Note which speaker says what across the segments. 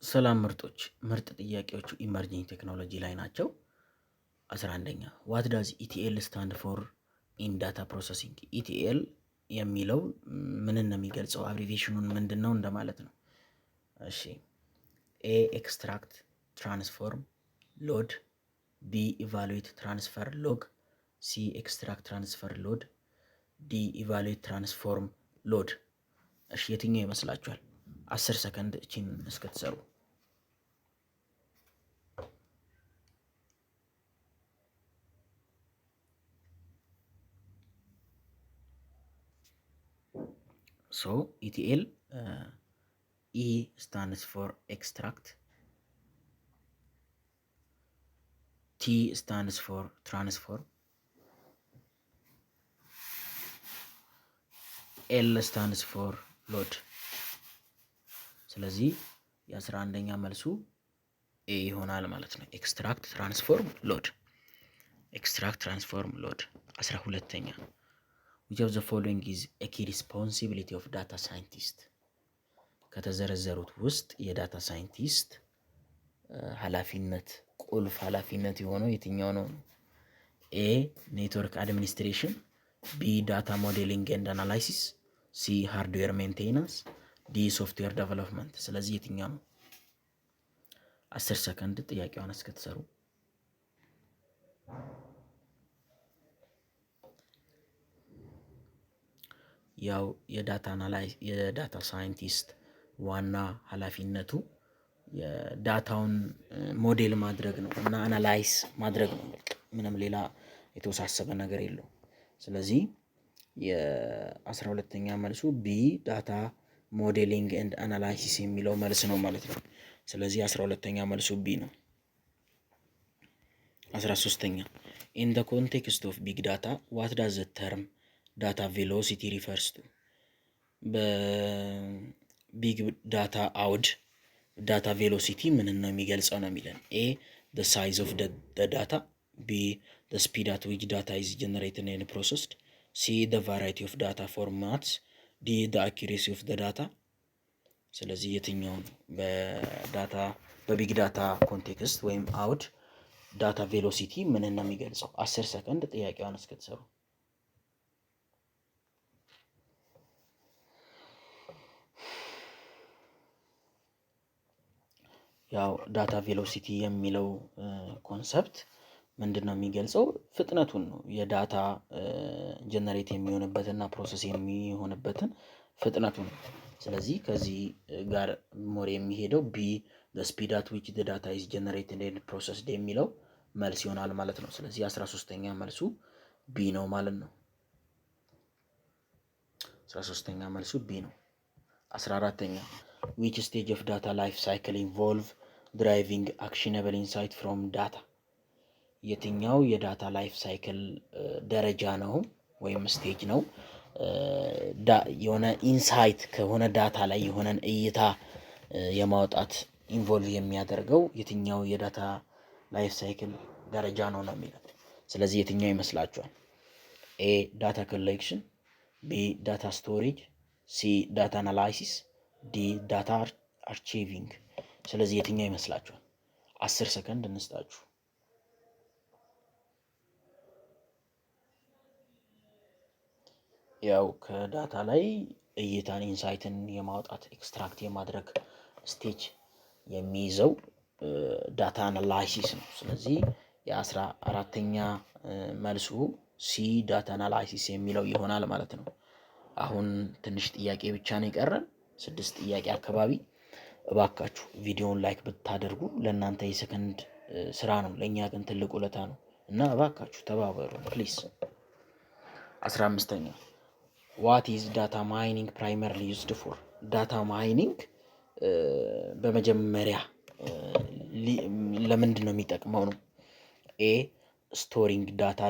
Speaker 1: ሰላም ምርጦች ምርጥ ጥያቄዎቹ ኢመርጂንግ ቴክኖሎጂ ላይ ናቸው። 11ኛ ዋት ዳዝ ኢቲኤል ስታንድ ፎር ኢን ዳታ ፕሮሰሲንግ። ኢቲኤል የሚለው ምንን ነው የሚገልጸው? አብሪቬሽኑን ምንድን ነው እንደማለት ነው። እሺ ኤ ኤክስትራክት ትራንስፎርም ሎድ፣ ቢ ኢቫሉዌት ትራንስፈር ሎግ፣ ሲ ኤክስትራክት ትራንስፈር ሎድ፣ ዲ ኢቫሉዌት ትራንስፎርም ሎድ። እሺ የትኛው ይመስላችኋል? 10 ሰከንድ እቺን እስክትሰሩ። ሶ ኢቲኤል E stands for extract, T stands for transform, L stands for load። ስለዚህ የ11ኛ መልሱ ኤ ይሆናል ማለት ነው። ኤክስትራክት ትራንስፎርም ሎድ፣ ኤክስትራክት ትራንስፎርም ሎድ። 12ኛ which of the following is a key responsibility of data scientist? ከተዘረዘሩት ውስጥ የዳታ ሳይንቲስት ኃላፊነት ቁልፍ ኃላፊነት የሆነው የትኛው ነው? ኤ ኔትወርክ አድሚኒስትሬሽን፣ ቢ ዳታ ሞዴሊንግ ኤንድ አናላይሲስ፣ ሲ ሃርድዌር ሜንቴናንስ፣ ዲ ሶፍትዌር ዴቨሎፕመንት። ስለዚህ የትኛው ነው? 10 ሰከንድ ጥያቄዋን እስክትሰሩ። ያው የዳታ ሳይንቲስት ዋና ኃላፊነቱ የዳታውን ሞዴል ማድረግ ነው እና አናላይዝ ማድረግ ነው። ምንም ሌላ የተወሳሰበ ነገር የለውም። ስለዚህ የ12ኛ መልሱ ቢ ዳታ ሞዴሊንግ ኤንድ አናላይሲስ የሚለው መልስ ነው ማለት ነው። ስለዚህ 12ኛ መልሱ ቢ ነው። 13ኛ ኢን ዘ ኮንቴክስት ኦፍ ቢግ ዳታ ዋት ዳዝ ዘ ተርም ዳታ ቬሎሲቲ ሪፈርስ ቱ። በቢግ ዳታ አውድ ዳታ ቬሎሲቲ ምን ነው የሚገልጸው ነው የሚለን። ኤ the size of the data፣ ቢ the speed at which data is generated and processed፣ ሲ the variety of data formats፣ ዲ the accuracy of the data። ስለዚህ የትኛውን በቢግ ዳታ ኮንቴክስት ወይም አውድ ዳታ ቬሎሲቲ ምን ነው የሚገልጸው? 10 ሰከንድ ጥያቄዋን እስክትሰሩ። ያው ዳታ ቬሎሲቲ የሚለው ኮንሰፕት ምንድን ነው የሚገልጸው? ፍጥነቱን ነው። የዳታ ጀነሬት የሚሆንበትና ፕሮሰስ የሚሆንበትን ፍጥነቱን ነው። ስለዚህ ከዚህ ጋር ሞር የሚሄደው ቢ the speed at which the data is generated and processed የሚለው መልስ ይሆናል ማለት ነው። ስለዚህ 13ኛ መልሱ ቢ ነው ማለት ነው። 13ኛ መልሱ ቢ ነው። 14ኛ which stage of data life cycle involve driving actionable insight from data? የትኛው የዳታ ላይፍ ሳይክል ደረጃ ነው ወይም ስቴጅ ነው የሆነ ኢንሳይት ከሆነ ዳታ ላይ የሆነን እይታ የማውጣት ኢንቮልቭ የሚያደርገው የትኛው የዳታ ላይፍ ሳይክል ደረጃ ነው ነው የሚለው። ስለዚህ የትኛው ይመስላችኋል? ኤ ዳታ ኮሌክሽን፣ ቢ ዳታ ስቶሬጅ፣ ሲ ዳታ አናላይሲስ፣ ዲ ዳታ አርቺቪንግ። ስለዚህ የትኛው ይመስላችኋል? 10 ሰከንድ እንስጣችሁ። ያው ከዳታ ላይ እይታን ኢንሳይትን የማውጣት ኤክስትራክት የማድረግ ስቴጅ የሚይዘው ዳታ አናላይሲስ ነው። ስለዚህ የ14ኛ መልሱ ሲ ዳታ አናላይሲስ የሚለው ይሆናል ማለት ነው። አሁን ትንሽ ጥያቄ ብቻ ነው የቀረን፣ 6 ጥያቄ አካባቢ። እባካችሁ ቪዲዮውን ላይክ ብታደርጉ ለእናንተ የሰከንድ ስራ ነው፣ ለእኛ ግን ትልቅ ውለታ ነው እና እባካችሁ ተባበሩ ፕሊስ። 15ኛ ዋት ኢዝ ዳታ ማይኒንግ ፕራይመርሊ ዩዝድ ፎር? ዳታ ማይኒንግ በመጀመሪያ ለምንድን ነው የሚጠቅመው ነው? ኤ ስቶሪንግ ዳታ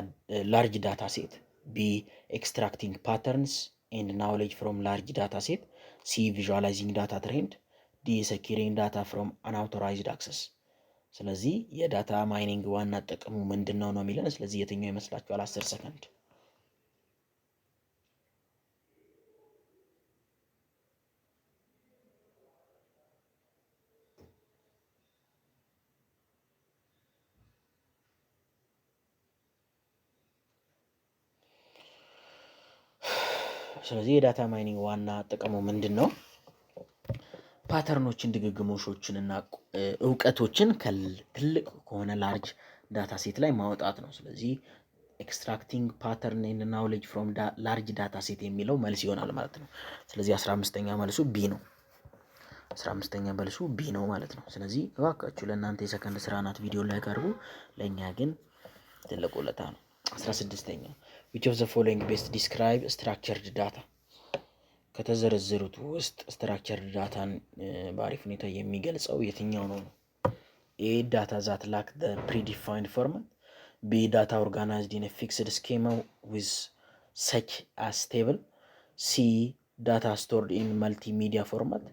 Speaker 1: ላርጅ ዳታ ሴት፣ ቢ ኤክስትራክቲንግ ፓተርንስ ኤንድ ናውሌጅ ፍሮም ላርጅ ዳታ ሴት፣ ሲ ቪዥዋላይዚንግ ዳታ ትሬንድ፣ ዲ ሰኪሪንግ ዳታ ፍሮም አንአውቶራይዝድ አክሰስ። ስለዚህ የዳታ ማይኒንግ ዋና ጥቅሙ ምንድን ነው ነው የሚለን። ስለዚህ የትኛው ይመስላችኋል? 10 ሰከንድ። ስለዚህ የዳታ ማይኒንግ ዋና ጥቅሙ ምንድን ነው? ፓተርኖችን፣ ድግግሞሾችን እና እውቀቶችን ከትልቅ ከሆነ ላርጅ ዳታ ሴት ላይ ማውጣት ነው። ስለዚህ ኤክስትራክቲንግ ፓተርን ኤንድ ናውሌጅ ፍሮም ላርጅ ዳታ ሴት የሚለው መልስ ይሆናል ማለት ነው። ስለዚህ 15ኛ መልሱ ቢ ነው። 15ኛ መልሱ ቢ ነው ማለት ነው። ስለዚህ እባካችሁ ለእናንተ የሰከንድ ስራ ናት፣ ቪዲዮ ላይ ቀርቡ፣ ለእኛ ግን ትልቅ ውለታ ነው። 16ኛ which of the following best describe structured data? ከተዘረዘሩት ውስጥ ስትራክቸርድ ዳታን በአሪፍ ሁኔታ የሚገልጸው የትኛው ነው? ኤ ዳታ ዛት ላክ the predefined format, B data organized in a fixed schema with such as table, C data stored in multimedia format,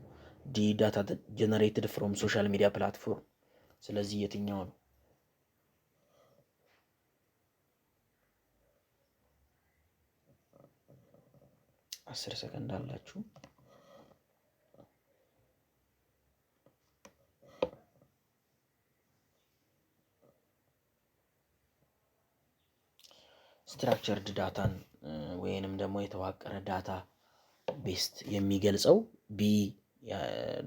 Speaker 1: D data generated from social media platform። ስለዚህ የትኛው ነው? 10 ሰከንድ አላችሁ። ስትራክቸርድ ዳታን ወይንም ደግሞ የተዋቀረ ዳታ ቤስት የሚገልጸው ቢ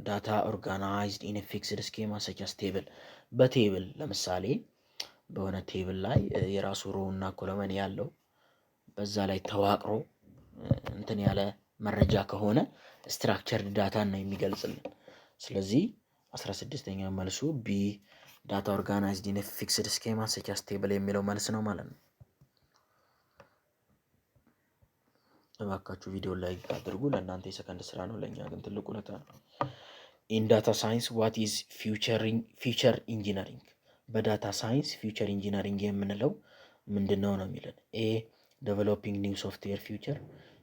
Speaker 1: ዳታ ኦርጋናይዝድ ኢን ፊክስድ ስኬማ ሰች አስ ቴብል። በቴብል ለምሳሌ በሆነ ቴብል ላይ የራሱ ሮ እና ኮለመን ያለው በዛ ላይ ተዋቅሮ እንትን ያለ መረጃ ከሆነ ስትራክቸርድ ዳታን ነው የሚገልጽልን። ስለዚህ 16ኛ መልሱ ቢ ዳታ ኦርጋናይዝድ ኢን ፊክስድ ስኬማ ሰች አስ ቴብል የሚለው መልስ ነው ማለት ነው። እባካችሁ ቪዲዮ ላይ አድርጉ። ለእናንተ የሰከንድ ስራ ነው፣ ለእኛ ግን ትልቅ ውለታ ነው። ኢን ዳታ ሳይንስ ዋት ኢዝ ፊውቸር ኢንጂነሪንግ? በዳታ ሳይንስ ፊውቸር ኢንጂነሪንግ የምንለው ምንድን ነው የሚለን? ኤ ዴቨሎፒንግ ኒው ሶፍትዌር ፊውቸር፣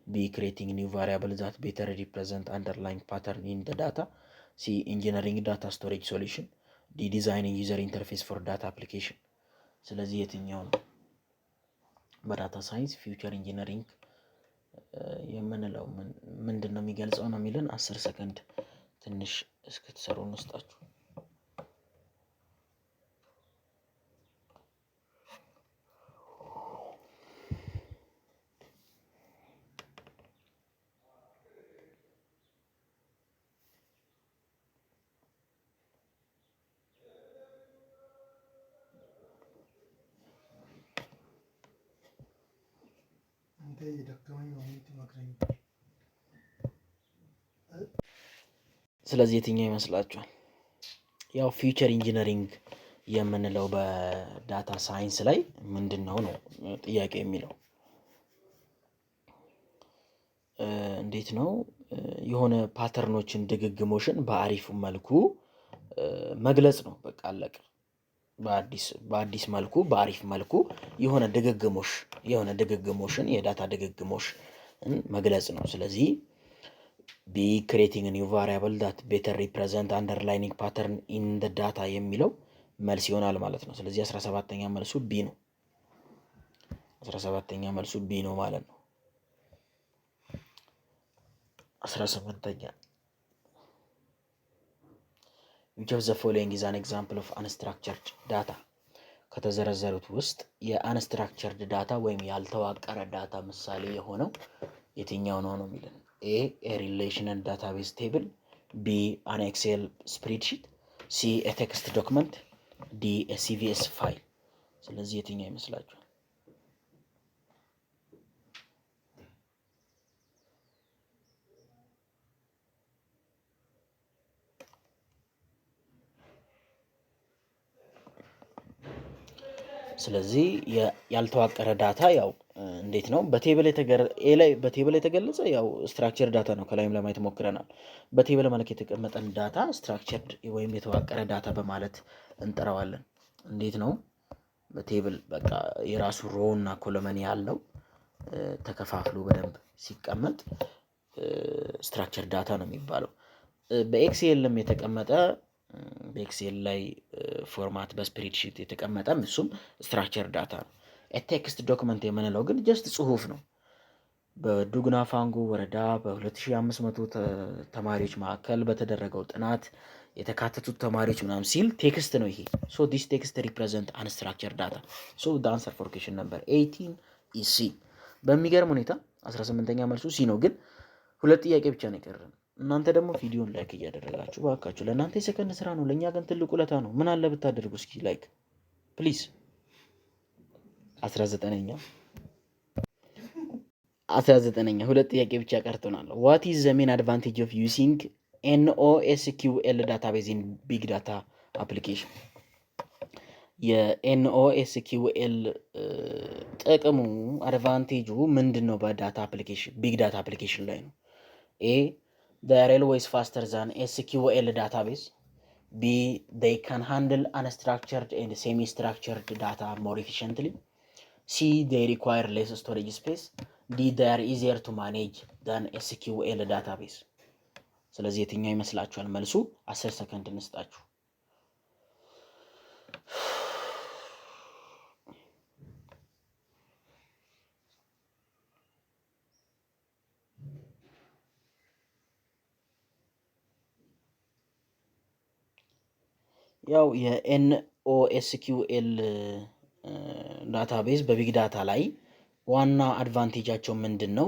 Speaker 1: ቢ ክሬቲንግ ኒው ቫሪያብል ዛት ቤተር ሪፕሬዘንት አንደርላይንግ ፓተርን ኢን ደ ዳታ፣ ሲ ኢንጂነሪንግ ዳታ ስቶሬጅ ሶሉሽን፣ ዲ ዲዛይኒንግ ዩዘር ኢንተርፌስ ፎር ዳታ አፕሊኬሽን። ስለዚህ የትኛው ነው? በዳታ ሳይንስ ፊውቸር ኢንጂነሪንግ የምንለው ምንድን ነው የሚገልጸው ነው የሚለን። 10 ሰከንድ ትንሽ እስክትሰሩ እንስጣችሁ። ስለዚህ የትኛው ይመስላችኋል? ያው ፊውቸር ኢንጂነሪንግ የምንለው በዳታ ሳይንስ ላይ ምንድን ነው ጥያቄ የሚለው እንዴት ነው የሆነ ፓተርኖችን ድግግሞሽን በአሪፍ መልኩ መግለጽ ነው። በቃ አለቀ። በአዲስ መልኩ በአሪፍ መልኩ የሆነ ድግግሞሽን የዳታ ድግግሞሽ መግለጽ ነው። ስለዚህ ቢ ክሬቲንግ ኒው ቫሪያብል ዳት ቤተር ሪፕሬዘንት አንደርላይኒንግ ፓተርን ኢን ደ ዳታ የሚለው መልስ ይሆናል ማለት ነው። ስለዚህ 17ኛ መልሱ ቢ ነው። 17ኛ መልሱ ቢ ነው ማለት ነው። 18ኛ which of the following is an example of unstructured data? ከተዘረዘሩት ውስጥ የአንስትራክቸርድ ዳታ ወይም ያልተዋቀረ ዳታ ምሳሌ የሆነው የትኛው ነው የሚለን? ኤ ሪሌሽናል ዳታቤዝ ቴብል፣ ቢ አን ኤክሴል ስፕሬድሺት፣ ሲ ቴክስት ዶክመንት፣ ዲ ሲቪኤስ ፋይል። ስለዚህ የትኛው ይመስላችኋል? ስለዚህ ያልተዋቀረ ዳታ ያው እንዴት ነው በቴብል የተገለጸ ያው ስትራክቸር ዳታ ነው። ከላይም ለማየት ሞክረናል። በቴብል መልክ የተቀመጠን ዳታ ስትራክቸርድ ወይም የተዋቀረ ዳታ በማለት እንጠራዋለን። እንዴት ነው በቴብል በቃ የራሱ ሮ እና ኮለመን ያለው ተከፋፍሎ በደንብ ሲቀመጥ ስትራክቸር ዳታ ነው የሚባለው። በኤክሴልም የተቀመጠ በኤክሴል ላይ ፎርማት በስፕሬድሺት የተቀመጠም እሱም ስትራክቸር ዳታ ነው። ቴክስት ዶክመንት የምንለው ግን ጀስት ጽሁፍ ነው። በዱጉና ፋንጎ ወረዳ በ2500 ተማሪዎች መካከል በተደረገው ጥናት የተካተቱት ተማሪዎች ምናምን ሲል ቴክስት ነው ይሄ። ሶ ዲስ ቴክስት ሪፕሬዘንት አንስትራክቸር ዳታ። ሶ the answer for question number 18 is C። በሚገርም ሁኔታ 18ኛ መልሱ ሲ ነው። ግን 2 ጥያቄ ብቻ ነው የቀረን። እናንተ ደግሞ ቪዲዮን ላይክ እያደረጋችሁ ባካችሁ። ለእናንተ የሰከንድ ስራ ነው፣ ለእኛ ግን ትልቅ ውለታ ነው። ምን አለ ብታደርጉ እስኪ ላይክ ፕሊዝ። 19ኛ 2 ጥያቄ ብቻ ቀርቶናል። ዋት ኢዝ ዘ ሜን አድቫንቴጅ ኦፍ ዩሲንግ NoSQL ዳታቤዝ ኢን ቢግ ዳታ አፕሊኬሽን? የNoSQL ጥቅሙ አድቫንቴጁ ምንድን ነው? በዳታ አፕሊኬሽን ቢግ ዳታ አፕሊኬሽን ላይ ነው። ኤ they are always faster than SQL database. B they can handle unstructured and semi-structured data more efficiently. C they require less storage space. D they are easier to manage than SQL database. ስለዚህ የትኛው ይመስላችኋል መልሱ? 10 ሰከንድ እንስጣችሁ። ያው የNoSQL ዳታቤዝ በቢግ ዳታ ላይ ዋና አድቫንቴጃቸው ምንድን ነው?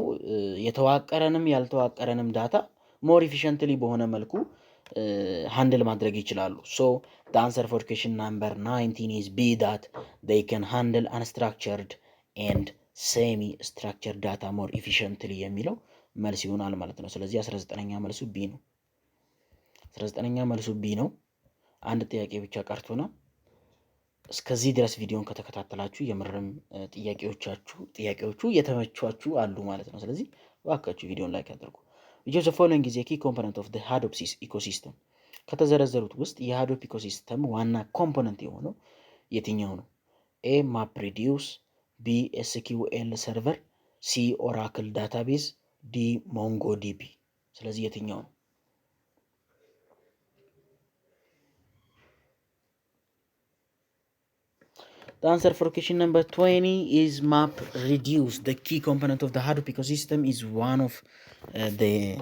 Speaker 1: የተዋቀረንም ያልተዋቀረንም ዳታ ሞር ኢፊሽንትሊ በሆነ መልኩ ሃንድል ማድረግ ይችላሉ። ሶ the answer for question number 19 is B, that they can handle unstructured and semi structured data more efficiently የሚለው መልስ ይሆናል ማለት ነው። ስለዚህ 19ኛ መልሱ B ነው። 19ኛ መልሱ B ነው። አንድ ጥያቄ ብቻ ቀርቶናል። እስከዚህ ድረስ ቪዲዮን ከተከታተላችሁ የምርም ጥያቄዎቹ የተመቿችሁ አሉ ማለት ነው። ስለዚህ እባካችሁ ቪዲዮን ላይክ አድርጉ። which of the following is a key component of the Hadoop ecosystem? ከተዘረዘሩት ውስጥ የሃዶፕ ኢኮሲስተም ዋና ኮምፖነንት የሆነው የትኛው ነው? ኤ MapReduce፣ ቢ SQL ሰርቨር፣ ሲ ኦራክል ዳታቤዝ፣ ዲ ሞንጎዲቢ። ስለዚህ የትኛው ነው? The answer for question number 20 is MapReduce. The key component of the Hadoop ecosystem is one of the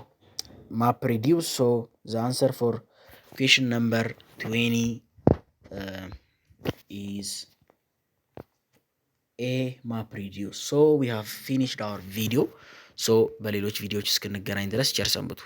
Speaker 1: MapReduce. So the answer for question number 20 is A, MapReduce. So we have finished our video. So በሌሎች ቪዲዮዎች እስክንገናኝ ድረስ ቸር ሰንብቱ።